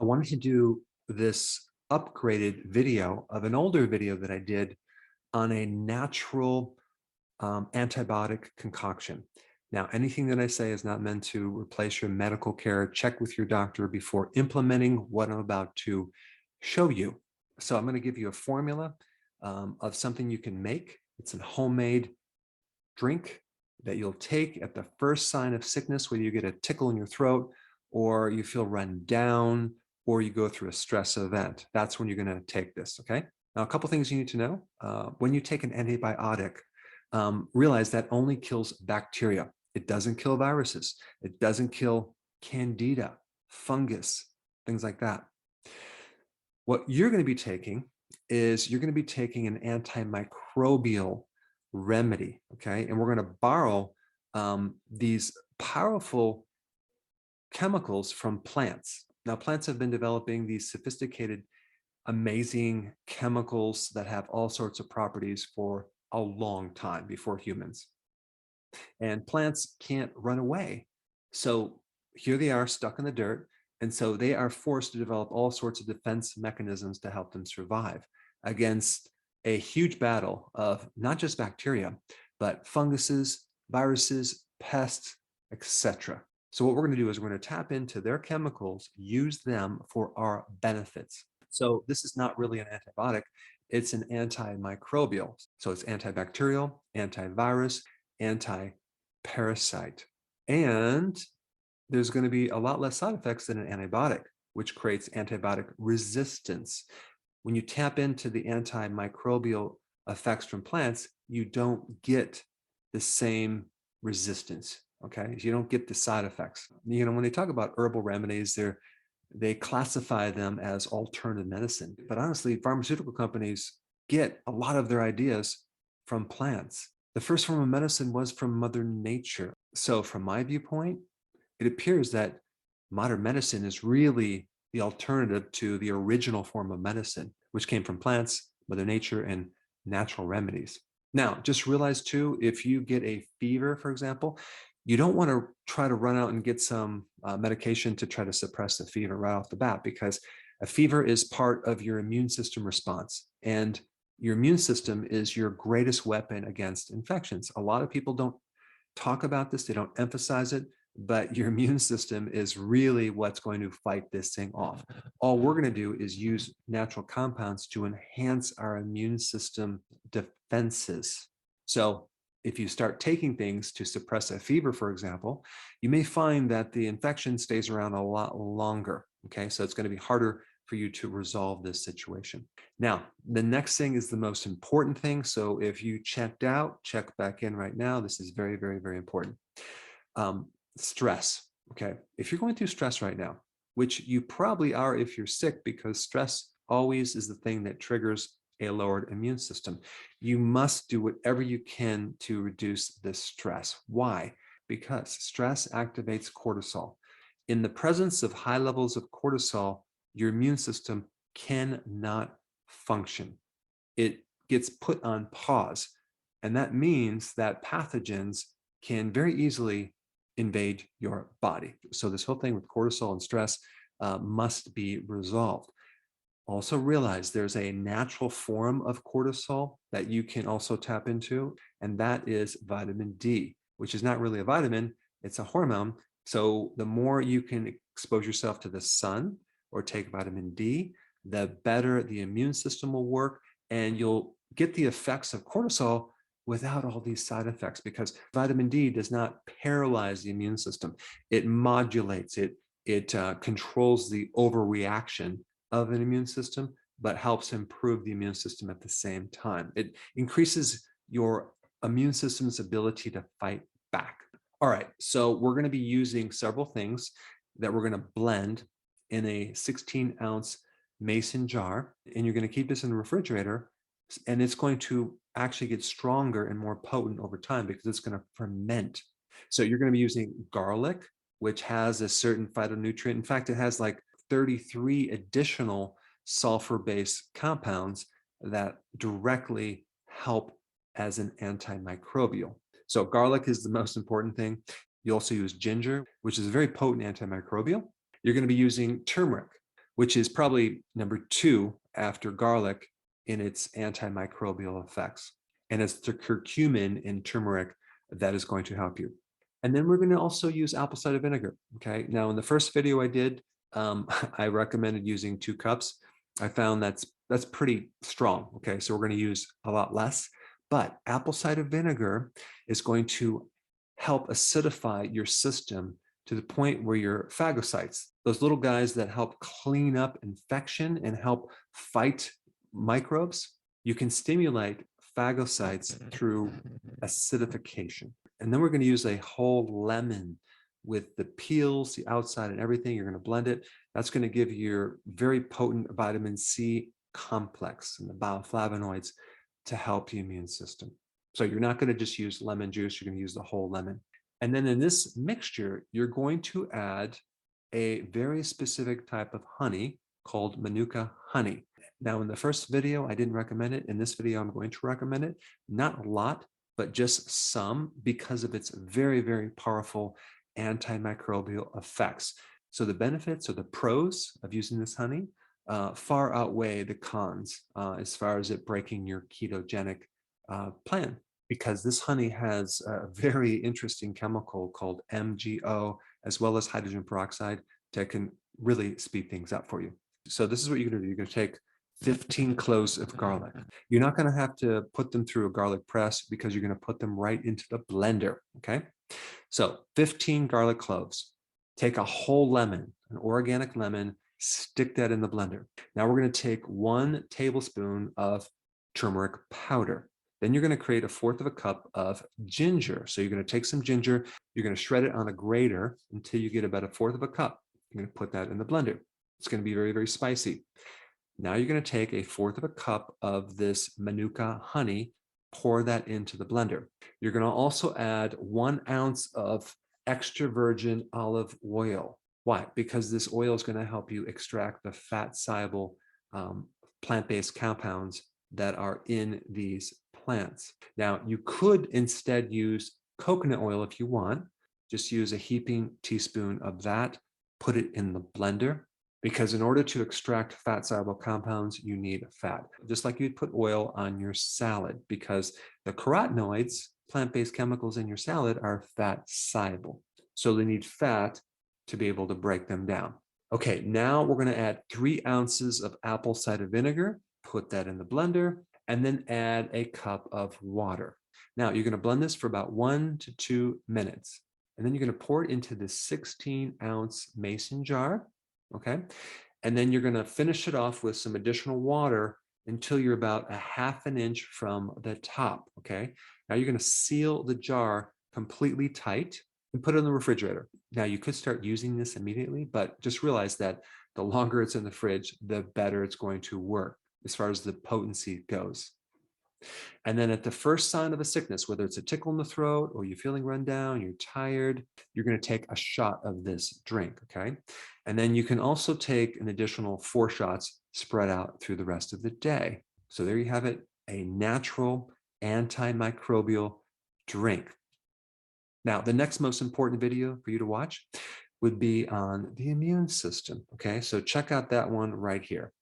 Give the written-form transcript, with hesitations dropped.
wanted to do this upgraded video of an older video that I did on a natural antibiotic concoction. Now, anything that I say is not meant to replace your medical care. Check with your doctor before implementing what I'm about to show you. So I'm going to give you a formula of something you can make. It's a homemade drink that you'll take at the first sign of sickness, whether you get a tickle in your throat or you feel run down or you go through a stress event. That's when you're going to take this, okay? Now, a couple things you need to know. When you take an antibiotic, realize that only kills bacteria. It doesn't kill viruses. It doesn't kill candida, fungus, things like that. What you're going to be taking is you're going to be taking an antimicrobial remedy, okay? And we're going to borrow these powerful chemicals from plants. Now, plants have been developing these sophisticated, amazing chemicals that have all sorts of properties for a long time before humans. And plants can't run away. So here they are stuck in the dirt. And so they are forced to develop all sorts of defense mechanisms to help them survive against a huge battle of not just bacteria, but funguses, viruses, pests, etc. So what we're going to do is we're going to tap into their chemicals, use them for our benefits. So this is not really an antibiotic. It's an antimicrobial. So it's antibacterial, antivirus, anti-parasite. And there's going to be a lot less side effects than an antibiotic, which creates antibiotic resistance. When you tap into the antimicrobial effects from plants, you don't get the same resistance, okay? You don't get the side effects. You know, when they talk about herbal remedies, they classify them as alternative medicine. But honestly, pharmaceutical companies get a lot of their ideas from plants. The first form of medicine was from Mother Nature. So from my viewpoint, it appears that modern medicine is really the alternative to the original form of medicine, which came from plants, Mother Nature, and natural remedies. Now, just realize too, if you get a fever, for example, you don't want to try to run out and get some medication to try to suppress the fever right off the bat, because a fever is part of your immune system response. And your immune system is your greatest weapon against infections. A lot of people don't talk about this, they don't emphasize it, but your immune system is really what's going to fight this thing off. All we're going to do is use natural compounds to enhance our immune system defenses. So if you start taking things to suppress a fever, for example, you may find that the infection stays around a lot longer. Okay, so it's going to be harder for you to resolve this situation. Now, the next thing is the most important thing. So if you checked out, check back in right now. This is very, very, very important. Stress. Okay, if you're going through stress right now, which you probably are if you're sick, because stress always is the thing that triggers a lowered immune system, you must do whatever you can to reduce this stress. Why? Because stress activates cortisol. In the presence of high levels of cortisol, your immune system cannot function. It gets put on pause. And that means that pathogens can very easily invade your body. So this whole thing with cortisol and stress must be resolved. Also realize there's a natural form of cortisol that you can also tap into, and that is vitamin D, which is not really a vitamin, it's a hormone. So the more you can expose yourself to the sun or take vitamin D, the better the immune system will work, and you'll get the effects of cortisol without all these side effects, because vitamin D does not paralyze the immune system. It modulates it. It controls the overreaction of an immune system, but helps improve the immune system at the same time. It increases your immune system's ability to fight back. All right, so we're going to be using several things that we're going to blend in a 16-ounce mason jar, and you're going to keep this in the refrigerator, and it's going to actually get stronger and more potent over time because it's going to ferment. So you're going to be using garlic, which has a certain phytonutrient. In fact, it has like 33 additional sulfur-based compounds that directly help as an antimicrobial. So garlic is the most important thing. You also use ginger, which is a very potent antimicrobial. You're going to be using turmeric, which is probably number 2 after garlic in its antimicrobial effects. And it's the curcumin in turmeric that is going to help you. And then we're going to also use apple cider vinegar. Okay. Now, in the first video I did, I recommended using 2 cups. I found that's pretty strong. Okay. So we're going to use a lot less. But apple cider vinegar is going to help acidify your system to the point where your phagocytes, those little guys that help clean up infection and help fight microbes, you can stimulate phagocytes through acidification. And then we're going to use a whole lemon with the peels, the outside and everything. You're going to blend it. That's going to give you your very potent vitamin C complex and the bioflavonoids to help the immune system. So you're not going to just use lemon juice. You're going to use the whole lemon. And then in this mixture, you're going to add a very specific type of honey called Manuka honey. Now, in the first video, I didn't recommend it. In this video, I'm going to recommend it. Not a lot, but just some, because of its very, very powerful antimicrobial effects. So the benefits or the pros of using this honey far outweigh the cons as far as it breaking your ketogenic plan, because this honey has a very interesting chemical called MgO, as well as hydrogen peroxide, that can really speed things up for you. So this is what you're going to do. You're going to take 15 cloves of garlic. You're not going to have to put them through a garlic press because you're going to put them right into the blender. Okay. So 15 garlic cloves. Take a whole lemon, an organic lemon, stick that in the blender. Now we're going to take 1 tablespoon of turmeric powder. Then you're going to create 1/4 cup of ginger. So you're going to take some ginger, you're going to shred it on a grater until you get about 1/4 cup. You're going to put that in the blender. It's going to be very, very spicy. Now you're going to take 1/4 cup of this Manuka honey, pour that into the blender. You're going to also add 1 ounce of extra virgin olive oil. Why? Because this oil is going to help you extract the fat-soluble plant-based compounds that are in these plants. Now, you could instead use coconut oil if you want. Just use a heaping teaspoon of that, put it in the blender, because in order to extract fat-soluble compounds, you need fat. Just like you'd put oil on your salad, because the carotenoids, plant-based chemicals in your salad, are fat-soluble. So they need fat to be able to break them down. Okay, now we're going to add 3 ounces of apple cider vinegar, put that in the blender, and then add a cup of water. Now you're going to blend this for about 1 to 2 minutes. And then you're going to pour it into this 16-ounce mason jar. Okay. And then you're going to finish it off with some additional water until you're about 1/2 inch from the top. Okay. Now you're going to seal the jar completely tight and put it in the refrigerator. Now you could start using this immediately, but just realize that the longer it's in the fridge, the better it's going to work as far as the potency goes. And then at the first sign of a sickness, whether it's a tickle in the throat or you're feeling run down, you're tired, you're going to take a shot of this drink. Okay. And then you can also take an additional 4 shots spread out through the rest of the day. So there you have it, a natural antimicrobial drink. Now, the next most important video for you to watch would be on the immune system. Okay. So check out that one right here.